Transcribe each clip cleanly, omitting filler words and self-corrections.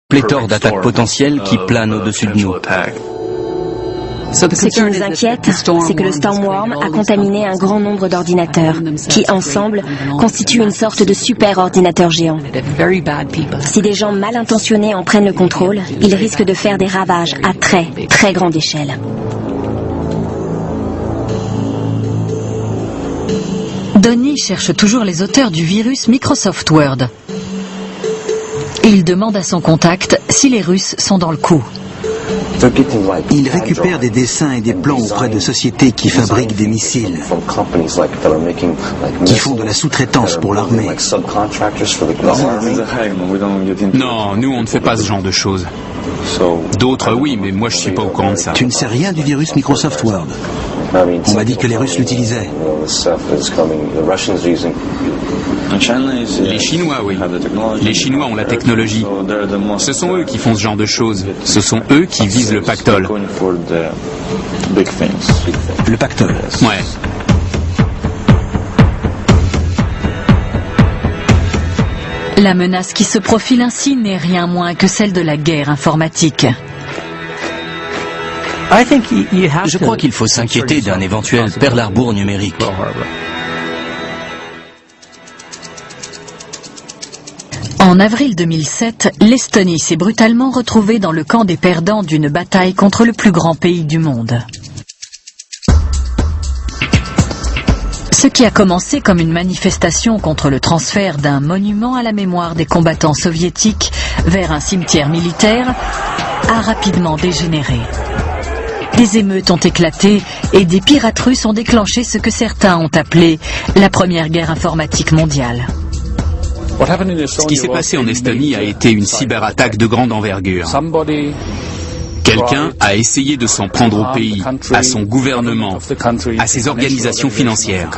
pléthore d'attaques potentielles qui planent au-dessus de nous. Ce qui nous inquiète, c'est que le Stormworm a contaminé un grand nombre d'ordinateurs, qui, ensemble, constituent une sorte de super-ordinateur géant. Si des gens mal intentionnés en prennent le contrôle, ils risquent de faire des ravages à très, très grande échelle. Donnie cherche toujours les auteurs du virus Microsoft Word. Il demande à son contact si les Russes sont dans le coup. Il récupère des dessins et des plans auprès de sociétés qui fabriquent des missiles, qui font de la sous-traitance pour l'armée. Non, nous on ne fait pas ce genre de choses. D'autres oui, mais moi je suis pas au courant de ça. Tu ne sais rien du virus Microsoft Word? On m'a dit que les Russes l'utilisaient. Les Chinois, oui. Les Chinois ont la technologie. Ce sont eux qui font ce genre de choses. Ce sont eux qui visent le pactole. Le pactole. Ouais. La menace qui se profile ainsi n'est rien moins que celle de la guerre informatique. Je crois qu'il faut s'inquiéter d'un éventuel Pearl Harbor numérique. En avril 2007, l'Estonie s'est brutalement retrouvée dans le camp des perdants d'une bataille contre le plus grand pays du monde. Ce qui a commencé comme une manifestation contre le transfert d'un monument à la mémoire des combattants soviétiques vers un cimetière militaire a rapidement dégénéré. Des émeutes ont éclaté et des pirates russes ont déclenché ce que certains ont appelé la première guerre informatique mondiale. Ce qui s'est passé en Estonie a été une cyberattaque de grande envergure. Quelqu'un a essayé de s'en prendre au pays, à son gouvernement, à ses organisations financières.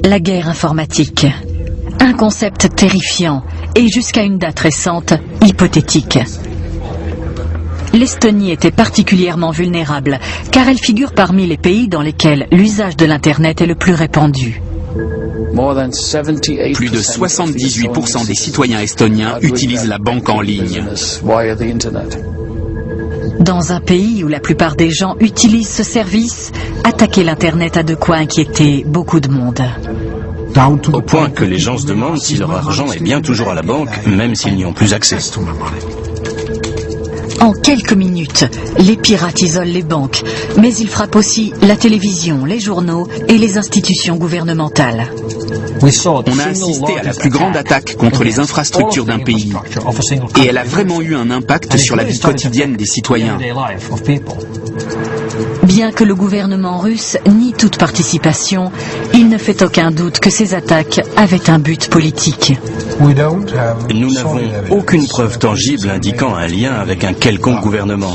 La guerre informatique. Un concept terrifiant et jusqu'à une date récente, hypothétique. L'Estonie était particulièrement vulnérable car elle figure parmi les pays dans lesquels l'usage de l'Internet est le plus répandu. Plus de 78% des citoyens estoniens utilisent la banque en ligne. Dans un pays où la plupart des gens utilisent ce service, attaquer l'Internet a de quoi inquiéter beaucoup de monde. Au point que les gens se demandent si leur argent est bien toujours à la banque, même s'ils n'y ont plus accès. En quelques minutes, les pirates isolent les banques, mais ils frappent aussi la télévision, les journaux et les institutions gouvernementales. On a assisté à la plus grande attaque contre les infrastructures d'un pays, et elle a vraiment eu un impact sur la vie quotidienne des citoyens. Bien que le gouvernement russe nie toute participation, il ne fait aucun doute que ces attaques avaient un but politique. Nous n'avons aucune preuve tangible indiquant un lien avec un quelconque gouvernement.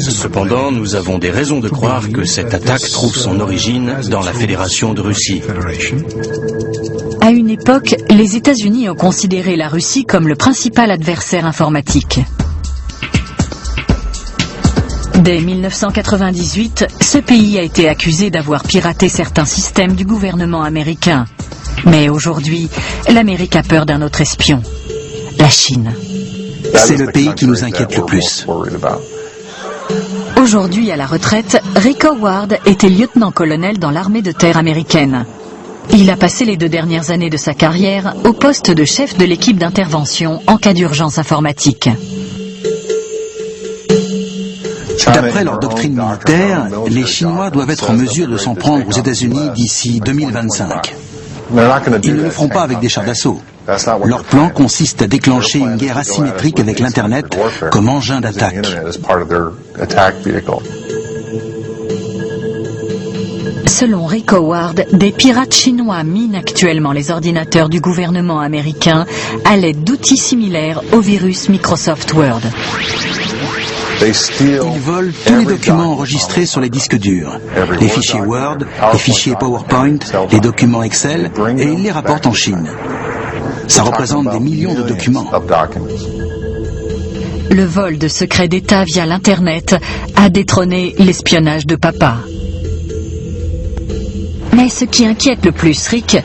Cependant, nous avons des raisons de croire que cette attaque trouve son origine dans la Fédération de Russie. À une époque, les États-Unis ont considéré la Russie comme le principal adversaire informatique. Dès 1998, ce pays a été accusé d'avoir piraté certains systèmes du gouvernement américain. Mais aujourd'hui, l'Amérique a peur d'un autre espion, la Chine. C'est le pays qui nous inquiète le plus. Aujourd'hui, à la retraite, Rick Howard était lieutenant-colonel dans l'armée de terre américaine. Il a passé les 2 dernières années de sa carrière au poste de chef de l'équipe d'intervention en cas d'urgence informatique. D'après leur doctrine militaire, les Chinois doivent être en mesure de s'en prendre aux États-Unis d'ici 2025. Ils ne le feront pas avec des chars d'assaut. Leur plan consiste à déclencher une guerre asymétrique avec l'Internet comme engin d'attaque. Selon Rick Howard, des pirates chinois minent actuellement les ordinateurs du gouvernement américain à l'aide d'outils similaires au virus Microsoft Word. Ils volent tous les documents enregistrés sur les disques durs, les fichiers Word, les fichiers PowerPoint, les documents Excel, et ils les rapportent en Chine. Ça représente des millions de documents. Le vol de secrets d'État via l'Internet a détrôné l'espionnage de papa. Mais ce qui inquiète le plus Rick,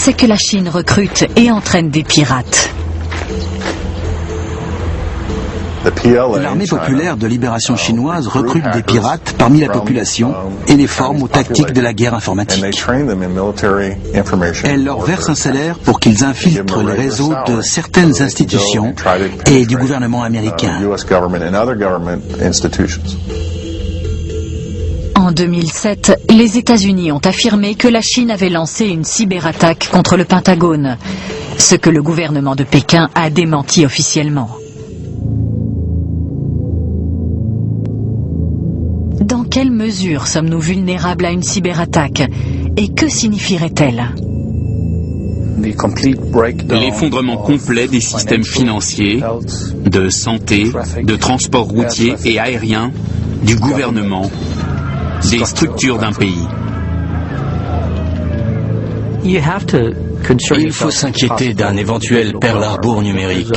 c'est que la Chine recrute et entraîne des pirates. L'armée populaire de libération chinoise recrute des pirates parmi la population et les forme aux tactiques de la guerre informatique. Elle leur verse un salaire pour qu'ils infiltrent les réseaux de certaines institutions et du gouvernement américain. En 2007, les États-Unis ont affirmé que la Chine avait lancé une cyberattaque contre le Pentagone, ce que le gouvernement de Pékin a démenti officiellement. Dans quelle mesure sommes-nous vulnérables à une cyberattaque et que signifierait-elle? L'effondrement complet des systèmes financiers, de santé, de transport routier et aérien, du gouvernement, des structures d'un pays. Il faut s'inquiéter d'un éventuel Pearl Harbor numérique.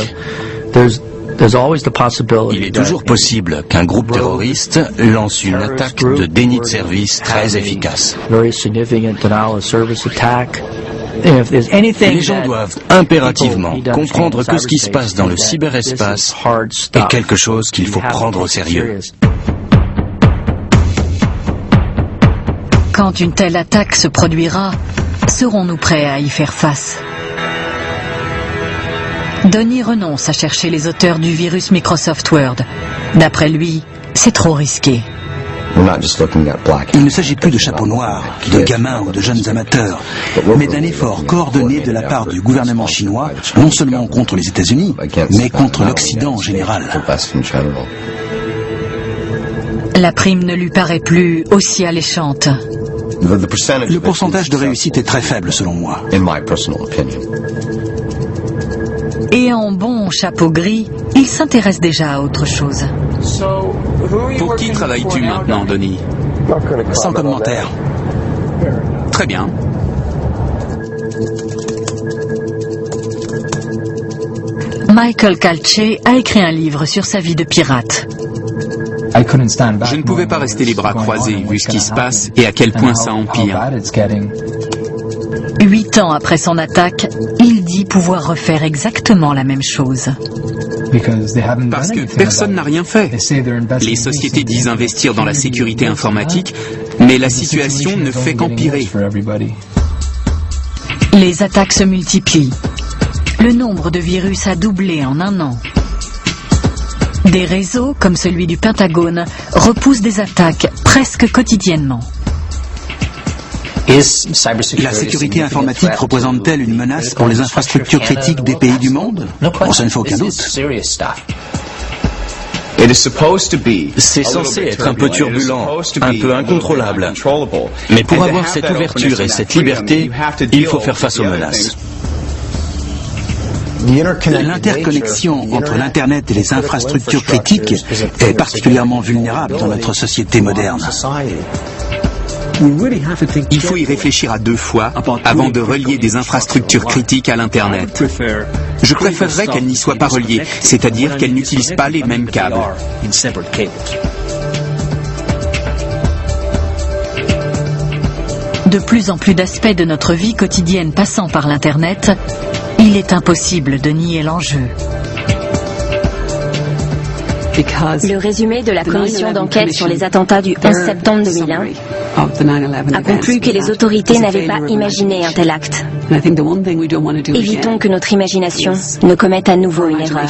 Il est toujours possible qu'un groupe terroriste lance une attaque de déni de service très efficace. Les gens doivent impérativement comprendre que ce qui se passe dans le cyberespace est quelque chose qu'il faut prendre au sérieux. Quand une telle attaque se produira, serons-nous prêts à y faire face? Donny renonce à chercher les auteurs du virus Microsoft Word. D'après lui, c'est trop risqué. Il ne s'agit plus de chapeaux noirs, de gamins ou de jeunes amateurs, mais d'un effort coordonné de la part du gouvernement chinois, non seulement contre les États-Unis, mais contre l'Occident en général. La prime ne lui paraît plus aussi alléchante. Le pourcentage de réussite est très faible selon moi. Et en bon chapeau gris, il s'intéresse déjà à autre chose. Pour qui travailles-tu maintenant, Donny? Sans commentaire. Très bien. Michael Calce a écrit un livre sur sa vie de pirate. Je ne pouvais pas rester les bras croisés vu ce qui se passe et à quel point ça empire. 8 ans après son attaque, il dit pouvoir refaire exactement la même chose. Parce que personne n'a rien fait. Les sociétés disent investir dans la sécurité informatique, mais la situation ne fait qu'empirer. Les attaques se multiplient. Le nombre de virus a doublé en un an. Des réseaux, comme celui du Pentagone, repoussent des attaques presque quotidiennement. La sécurité informatique représente-t-elle une menace pour les infrastructures critiques des pays du monde? Bon, ça ne fait aucun doute. C'est censé être un peu turbulent, un peu incontrôlable. Mais pour avoir cette ouverture et cette liberté, il faut faire face aux menaces. L'interconnexion entre l'Internet et les infrastructures critiques est particulièrement vulnérable dans notre société moderne. Il faut y réfléchir à 2 fois avant de relier des infrastructures critiques à l'Internet. Je préférerais qu'elles n'y soient pas reliées, c'est-à-dire qu'elles n'utilisent pas les mêmes câbles. De plus en plus d'aspects de notre vie quotidienne passant par l'Internet, il est impossible de nier l'enjeu. Le résumé de la commission d'enquête sur les attentats du 11 septembre 2001 a conclu que les autorités n'avaient pas imaginé un tel acte. Évitons que notre imagination ne commette à nouveau une erreur.